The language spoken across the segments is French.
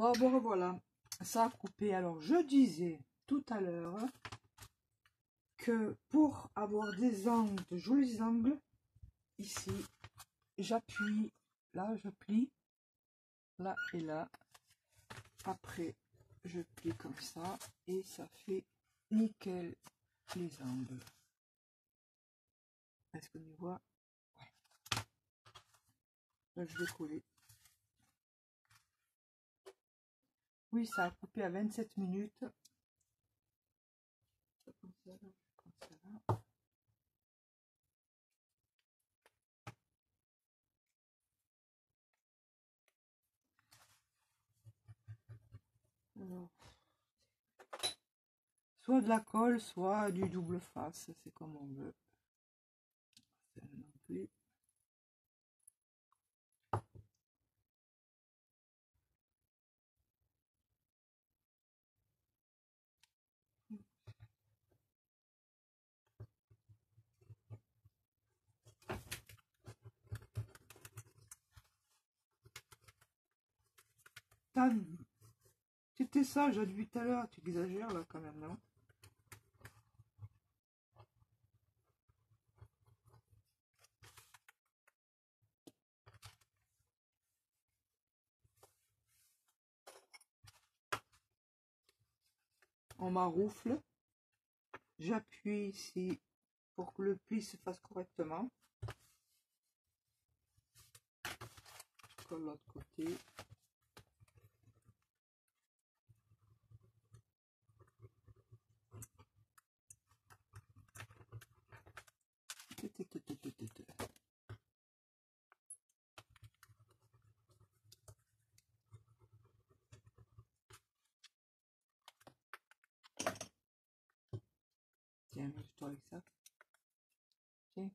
Bon, voilà, ça a coupé. Alors, je disais tout à l'heure que pour avoir des angles, de jolis angles, ici, j'appuie, là, je plie, là et là. Après, je plie comme ça et ça fait nickel les angles. Est-ce qu'on y voit? Ouais. Là, je vais coller. Oui, ça a coupé à 27 minutes. Comme ça, là, comme ça, là. Alors, soit de la colle, soit du double face, c'est comme on veut. Non plus. C'était ça, j'ai dit tout à l'heure, tu exagères là quand même, non? On maroufle, j'appuie ici pour que le pli se fasse correctement. Je colle l'autre côté. Tiens, amuse-toi avec ça. Tiens.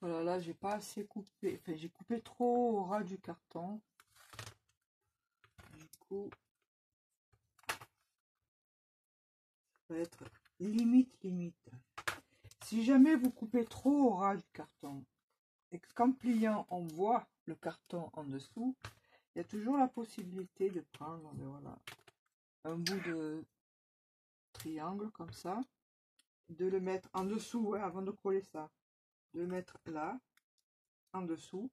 Voilà, là j'ai pas assez coupé, enfin j'ai coupé trop au ras du carton. Du coup, ça va être limite. Si jamais vous coupez trop au ras du carton et qu'en pliant on voit le carton en dessous, il y a toujours la possibilité de prendre voilà, un bout de triangle comme ça, de le mettre en dessous avant de coller ça, de le mettre là, en dessous,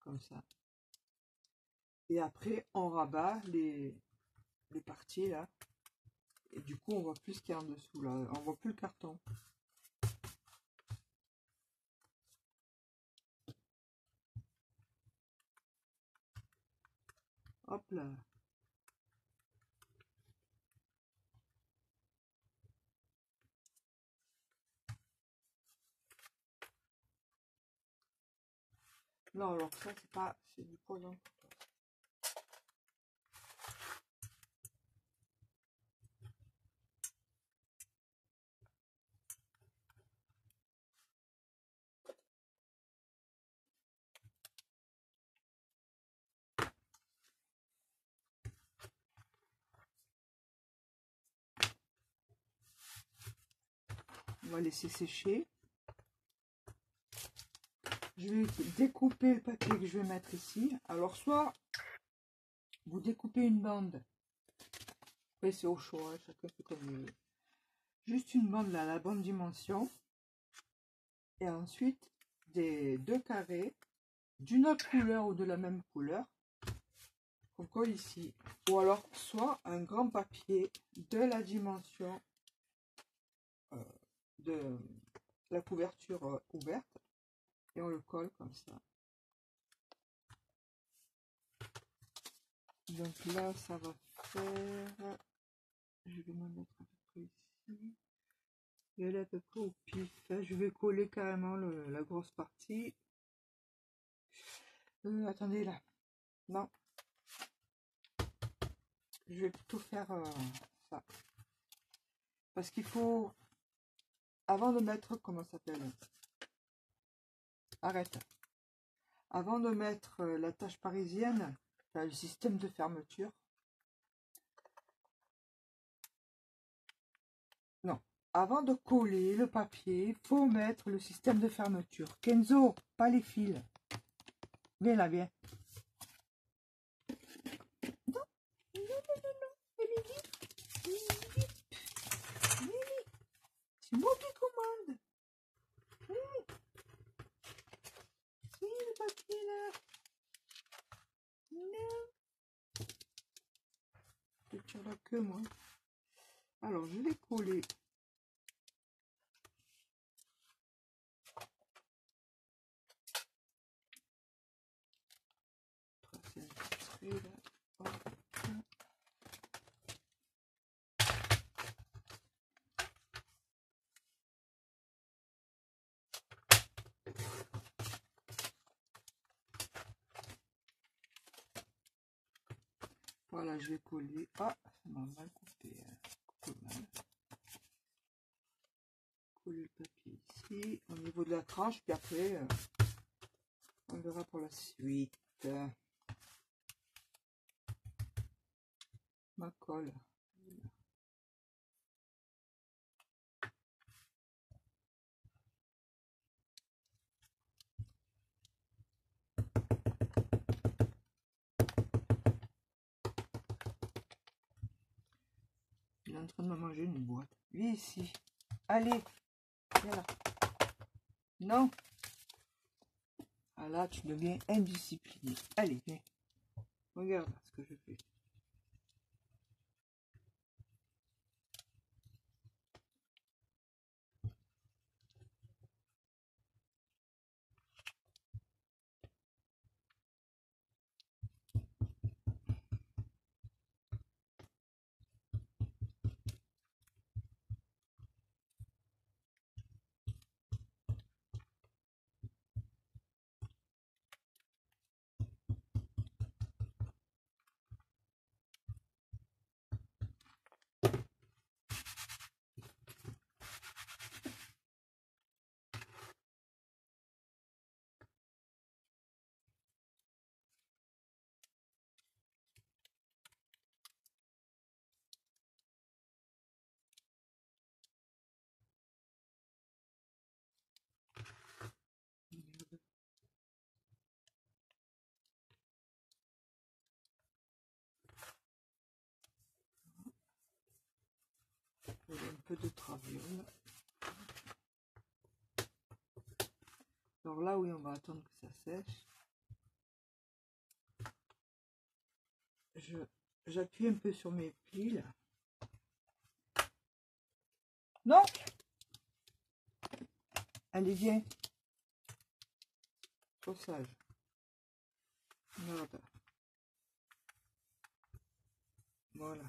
comme ça. Et après on rabat les parties là. Et du coup, on voit plus ce qu'il y a en dessous, là. On voit plus le carton. Hop là. Non, alors ça, c'est pas... C'est du poison. On va laisser sécher. Je vais découper le papier que je vais mettre ici. Alors, soit vous découpez une bande. Oui, c'est au choix, chacun fait comme il veut. Juste une bande là, la bonne dimension. Et ensuite, des 2 carrés d'une autre couleur ou de la même couleur. Qu'on colle ici. Ou alors, soit un grand papier de la dimension de la couverture ouverte. Et on le colle comme ça. Donc là, ça va faire... Je vais me mettre à peu près ici. Et là, à peu près au pif. Je vais coller carrément la grosse partie. Attendez là. Non. Je vais plutôt faire ça. Parce qu'il faut... Avant de mettre... Comment ça s'appelle? Arrête. Avant de mettre la tâche parisienne, le système de fermeture, avant de coller le papier, il faut mettre le système de fermeture. Kenzo, pas les fils. Viens là, viens. Non, non, non, non, non. Allez, vite, vite, vite, vite. C'est moi qui commande. C'est le papier là. Non. Je tire la queue, moi. Alors, je vais coller. Tracer un petit trait là. Hop. Voilà, je vais coller. Ah, ça m'a mal coupé. Coupe mal. Coller le papier ici, au niveau de la tranche, puis après, on verra pour la suite. Ma colle. Il est en train de me manger une boîte. Viens ici. Allez, viens là. Non. Ah là, tu deviens indiscipliné. Allez, viens. Regarde ce que je fais. Un peu de traviole. Alors là, oui, on va attendre que ça sèche. J'appuie un peu sur mes plis là. Non. Allez, viens. Trop sage. Voilà. Voilà.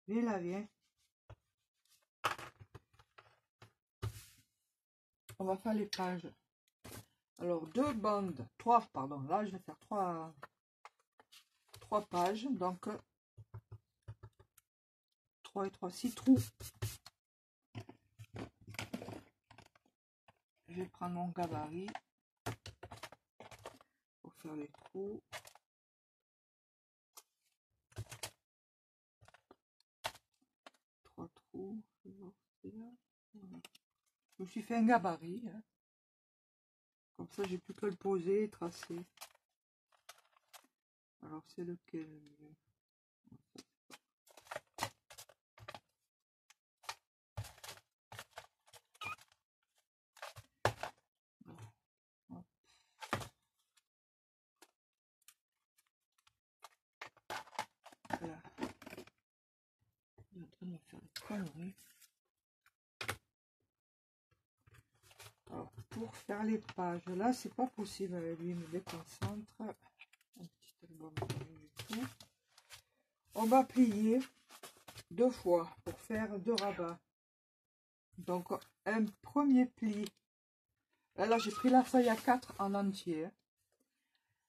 Viens là, viens. On va faire les pages. Alors, trois, pardon. Là, je vais faire trois pages. Donc, 3 et 3, 6 trous. Je vais prendre mon gabarit pour faire les trous. Trois trous. Voilà. Je me suis fait un gabarit. Hein. Comme ça, j'ai plus que le poser et tracer. Alors, c'est lequel le mieux? Voilà. Il est en train de me faire des conneries. Alors, pour faire les pages, là, c'est pas possible avec lui, il me déconcentre. Un petit album du tout. On va plier 2 fois pour faire 2 rabats. Donc, un premier pli. Là, j'ai pris la feuille A4 en entier.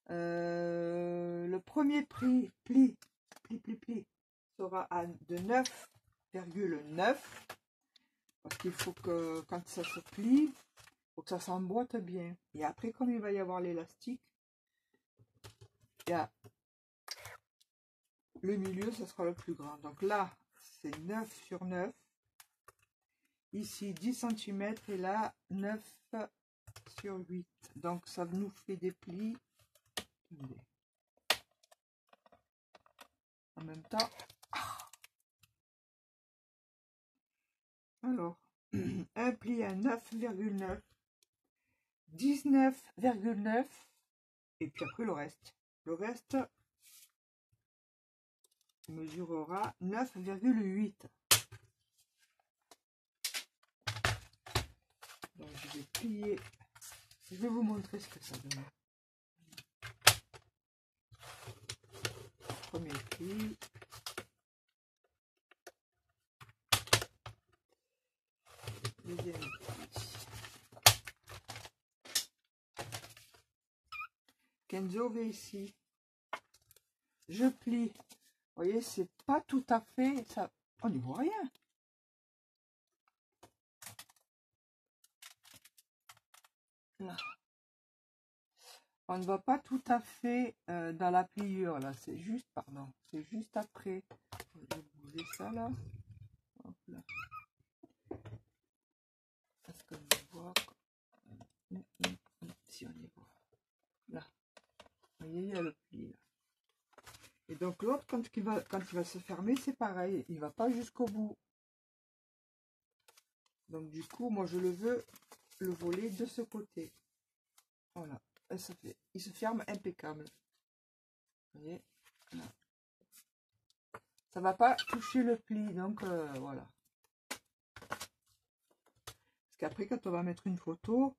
Le premier pli sera de 9 9,9. Parce qu'il faut que quand ça se plie, il faut que ça s'emboîte bien. Et après, comme il va y avoir l'élastique, il y a le milieu, ça sera le plus grand. Donc là, c'est 9 sur 9. Ici, 10 cm et là, 9 sur 8. Donc, ça nous fait des plis. En même temps. Alors, un pli à 9,9. 19,9. Et puis après, le reste. Le reste mesurera 9,8. Donc, je vais plier. Je vais vous montrer ce que ça donne. Premier pli. Deuxième pli. Kenzo va ici. Je plie. Vous voyez, c'est pas tout à fait ça. On n'y voit rien. Là. On ne va pas tout à fait dans la pliure là. C'est juste, pardon, c'est juste après. Je vais bouger ça là. Hop là. Est-ce qu'on y voit? Si on y voit. Là. Vous voyez, il y a le pli là. Et donc l'autre, quand il va se fermer, c'est pareil. Il ne va pas jusqu'au bout. Donc du coup, moi je le veux le volet de ce côté. Voilà. Et ça fait, il se ferme impeccable. Vous voyez, là. Ça va pas toucher le pli, donc voilà. Parce qu'après, quand on va mettre une photo,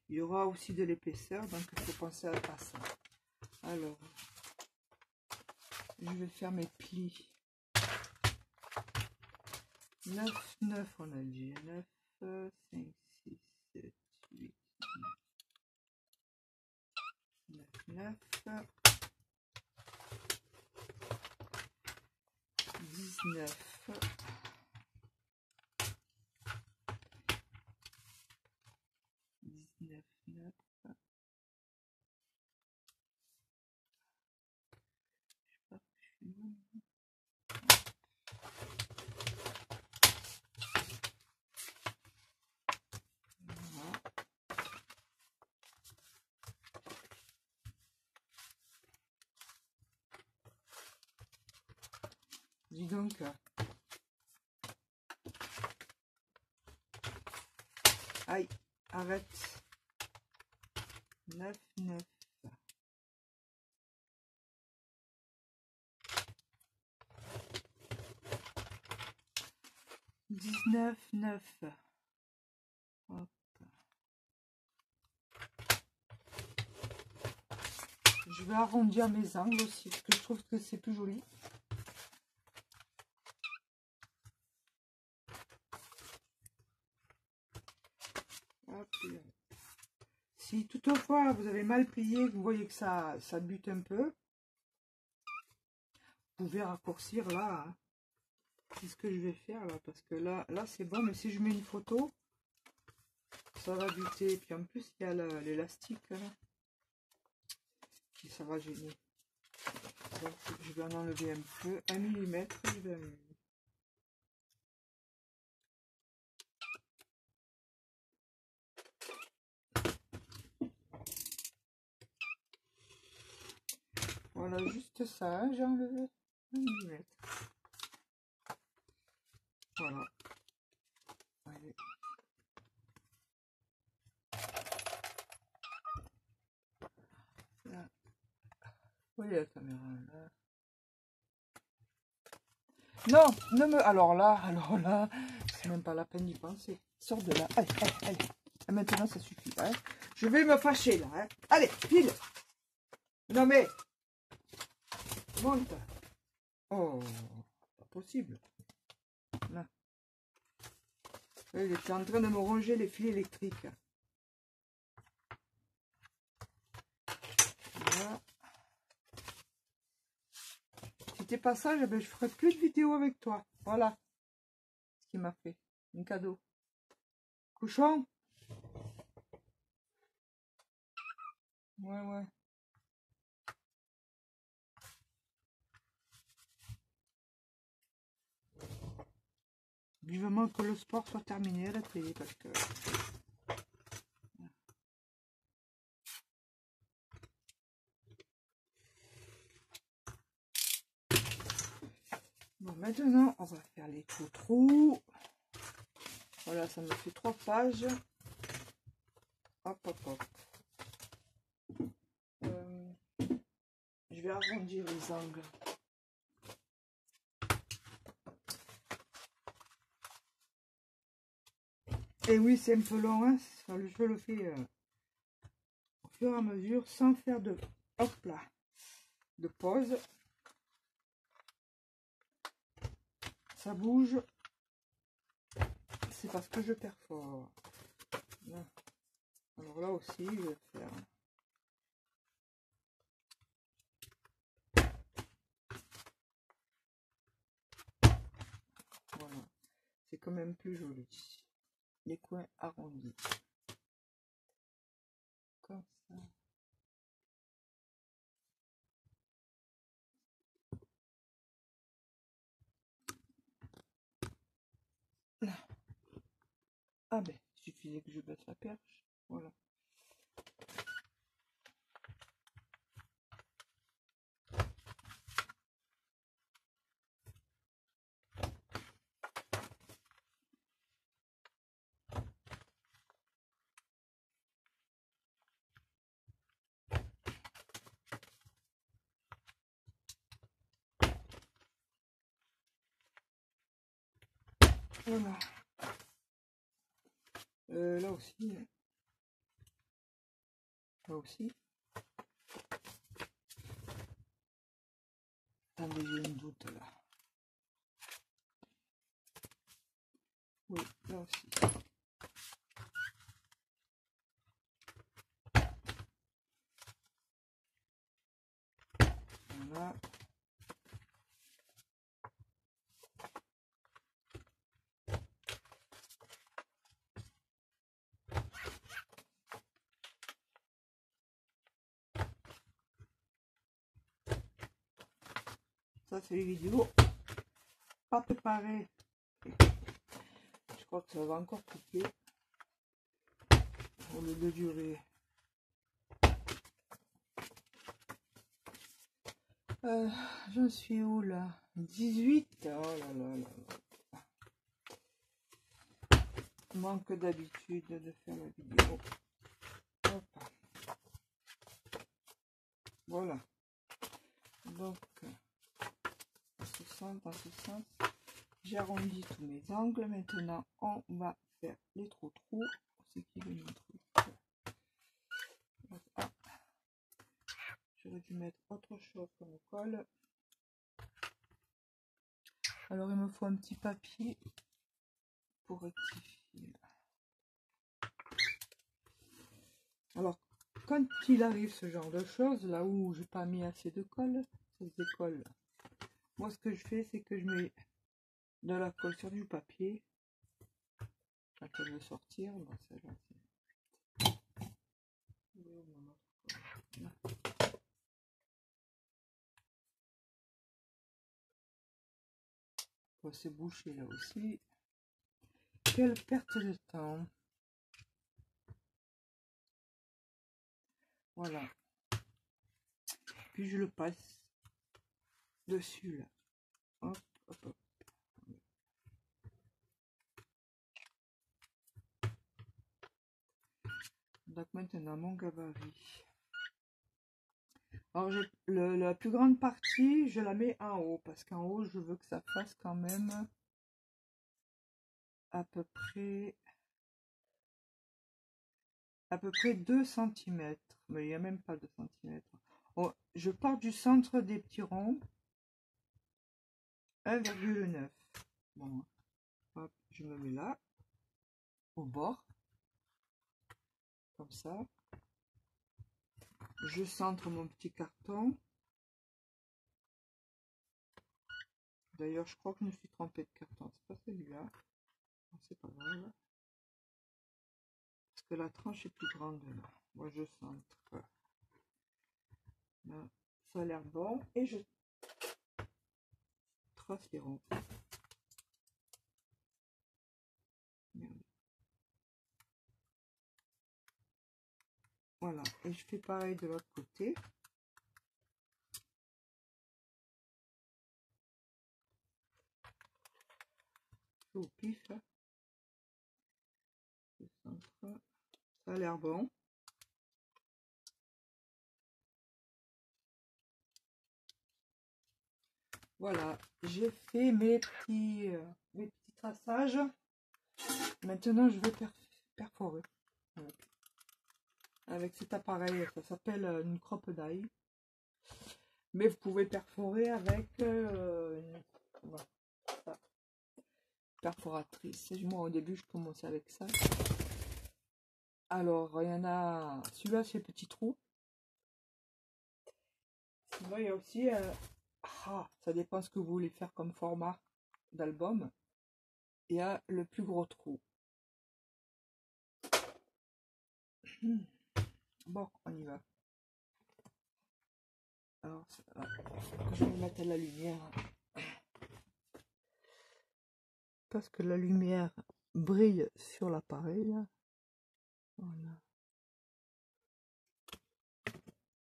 il y aura aussi de l'épaisseur, donc il faut penser à ça. Alors, je vais faire mes plis. 9, 9, on a dit. 9, 5, 6, 7, 8, 9, 9, 19, 19, 9. Dis donc. Aïe, arrête. 9, 9. 19, 9. Hop. Je vais arrondir mes angles aussi, parce que je trouve que c'est plus joli. Hop. Si toutefois vous avez mal plié, vous voyez que ça bute un peu, vous pouvez raccourcir là. Hein. C'est ce que je vais faire là, parce que là c'est bon, mais si je mets une photo, ça va buter. Puis en plus, il y a l'élastique là, qui ça va gêner. Donc je vais en enlever un peu, 1 mm, je vais enlever. Voilà, juste ça, hein, j'ai enlevé 1 mm. Voilà. Allez. Là. Où est la caméra là? Non, ne me... Alors là, c'est même pas la peine d'y penser. Sors de là. Allez, allez, allez. Et maintenant, ça suffit. Hein. Je vais me fâcher là. Hein. Allez, file. Non mais... Monte. Oh, pas possible. Là. Il était en train de me ronger les fils électriques. Voilà. c'était pas ça, je ferais plus de vidéos avec toi. Voilà ce qu'il m'a fait. Un cadeau. Cochon. Ouais, ouais. Vivement que le sport soit terminé à la télé parce que... Bon, maintenant, on va faire les trous. Voilà, ça me fait 3 pages. Hop, hop, hop. Je vais arrondir les angles. Et oui, c'est un peu long, hein. Je le fais au fur et à mesure, sans faire de... Hop là. De pause. Ça bouge. C'est parce que je perfore. Là. Alors là aussi, je vais faire... Voilà. C'est quand même plus joli. Les coins arrondis. Comme ça. Là. Ah ben, il suffisait que je baisse la perche. Voilà. Voilà. Là aussi. Là aussi. Attendez, j'ai une doute là. Oui, là aussi. Voilà. Ça, c'est les vidéos pas préparées. Je crois que ça va encore couper. Au lieu de durer. Je suis où là? 18. Oh là là là là. Manque d'habitude de faire la vidéo. Hop. Voilà. Donc, dans ce sens, j'arrondis tous mes angles. Maintenant, on va faire les trous. C'est qui le truc? Ah, j'aurais dû mettre autre chose comme colle. Alors, il me faut un petit papier pour rectifier. Alors, quand il arrive ce genre de choses, là où j'ai pas mis assez de colle, ça se décolle. Moi, ce que je fais, c'est que je mets de la colle sur du papier. Quand elle veut sortir, bon, celle-là, c'est bouché là aussi. Quelle perte de temps. Voilà. Puis je le passe dessus là. Hop, hop, hop. Donc maintenant mon gabarit. Alors la plus grande partie, je la mets en haut parce qu'en haut, je veux que ça fasse quand même à peu près 2 cm. Mais il n'y a même pas 2 cm. Oh, je pars du centre des petits ronds. 1,9. Bon, hop, je me mets là, au bord, comme ça. Je centre mon petit carton. D'ailleurs, je crois que je me suis trompée de carton. C'est pas celui-là. C'est pas grave. Parce que la tranche est plus grande là. Moi, je sens. Là, ça a l'air bon. Et je trace les ronds. Merde. Voilà. Et je fais pareil de l'autre côté. Au pif. Là. Ça a l'air bon. Voilà, j'ai fait mes petits traçages. Maintenant, je vais perforer avec cet appareil. Ça s'appelle une crop die. Mais vous pouvez perforer avec voilà, ça, perforatrice. Moi, au début, je commençais avec ça. Alors, il y en a... Celui-là, c'est petit trou. Sinon, il y a aussi... ça dépend ce que vous voulez faire comme format d'album. Il y a le plus gros trou. Bon, on y va. Alors, je vais me mettre à la lumière. Parce que la lumière brille sur l'appareil. Voilà.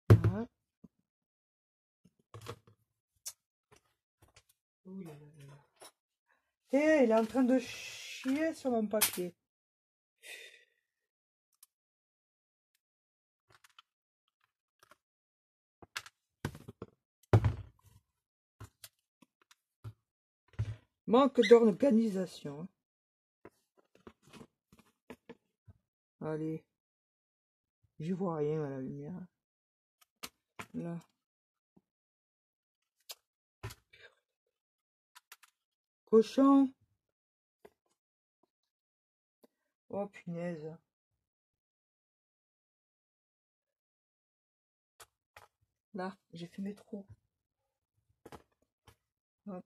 Voilà. Oh là là là. Et il est en train de chier sur mon papier. Manque d'organisation. Allez. Je vois rien à la lumière. Là. Cochon. Oh punaise. Là, j'ai fait mes trous. Hop.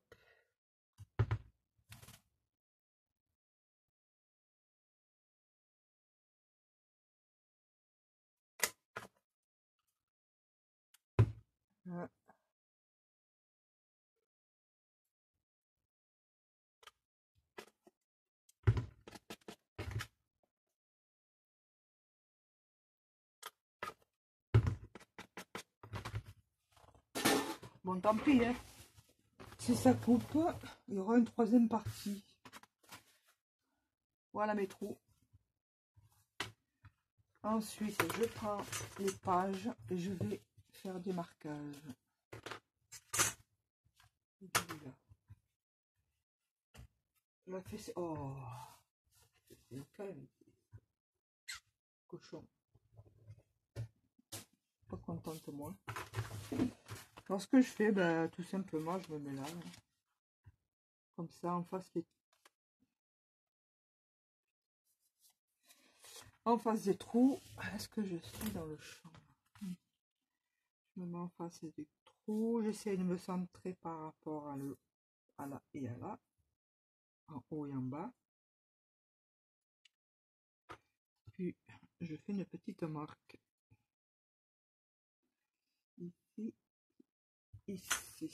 Là. Bon, tant pis, hein. Si ça coupe, il y aura une troisième partie. Voilà mes trous. Ensuite, je prends les pages et je vais faire des marquages. La fesse... Oh, c'est calme. Cochon. Pas contente moi. Alors ce que je fais, ben, tout simplement, je me mets là. Comme ça, en face des trous. Est-ce que je suis dans le champ? Je me mets en face des trous. J'essaie de me centrer par rapport à là et à là. En haut et en bas. Puis, je fais une petite marque. Ici. Ici.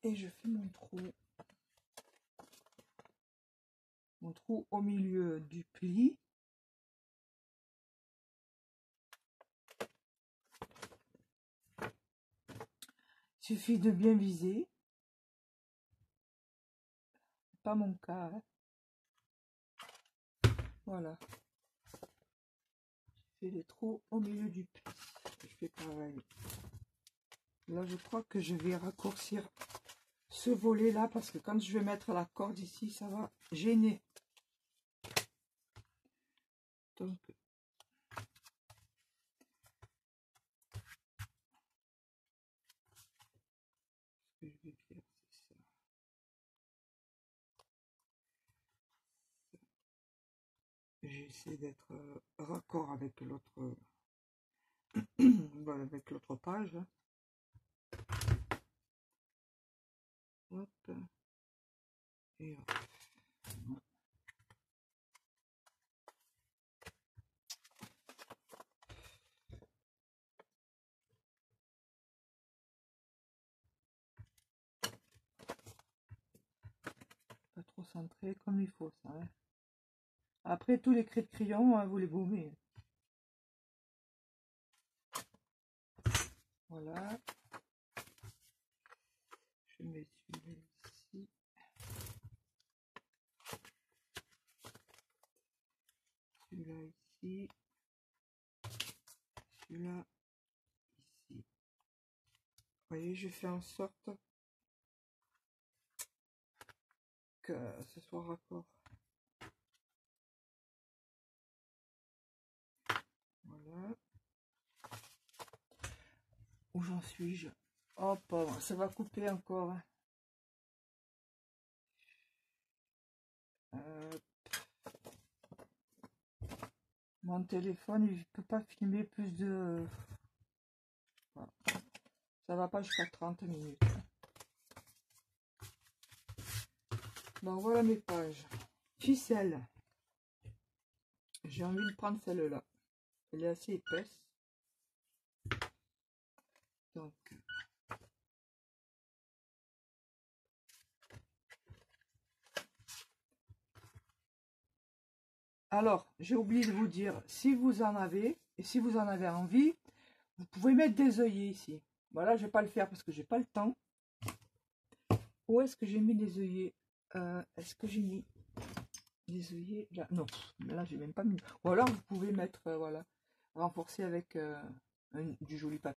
Et je fais mon trou. Mon trou au milieu du pli. Il suffit de bien viser. Pas mon cas. Hein. Voilà. Je fais les trous au milieu du pli. Je fais pareil. Là, je crois que je vais raccourcir ce volet là parce que quand je vais mettre la corde ici, ça va gêner. Donc, ce que je vais faire, c'est ça. J'essaie d'être raccord avec l'autre Voilà, avec l'autre page. Hop. Et hop. Pas trop centré comme il faut, ça. Hein. Après, tous les craies de crayon, hein, vous les gommez. Voilà. Je mets celui-là ici. Celui-là ici. Celui-là ici. Vous voyez, je fais en sorte que ce soit raccord. Voilà. Où j'en suis-je? Hop, ça va couper encore. Mon téléphone, il ne peut pas filmer plus de... Voilà. Ça va pas jusqu'à 30 minutes. Donc voilà mes pages. Ficelle. J'ai envie de prendre celle-là. Elle est assez épaisse. Donc... Alors, j'ai oublié de vous dire, si vous en avez, et si vous en avez envie, vous pouvez mettre des œillets ici. Voilà, je vais pas le faire parce que j'ai pas le temps. Où est-ce que j'ai mis des œillets? Est-ce que j'ai mis des œillets là? Non, là j'ai même pas mis. Ou alors vous pouvez mettre, voilà, renforcer avec du joli papier.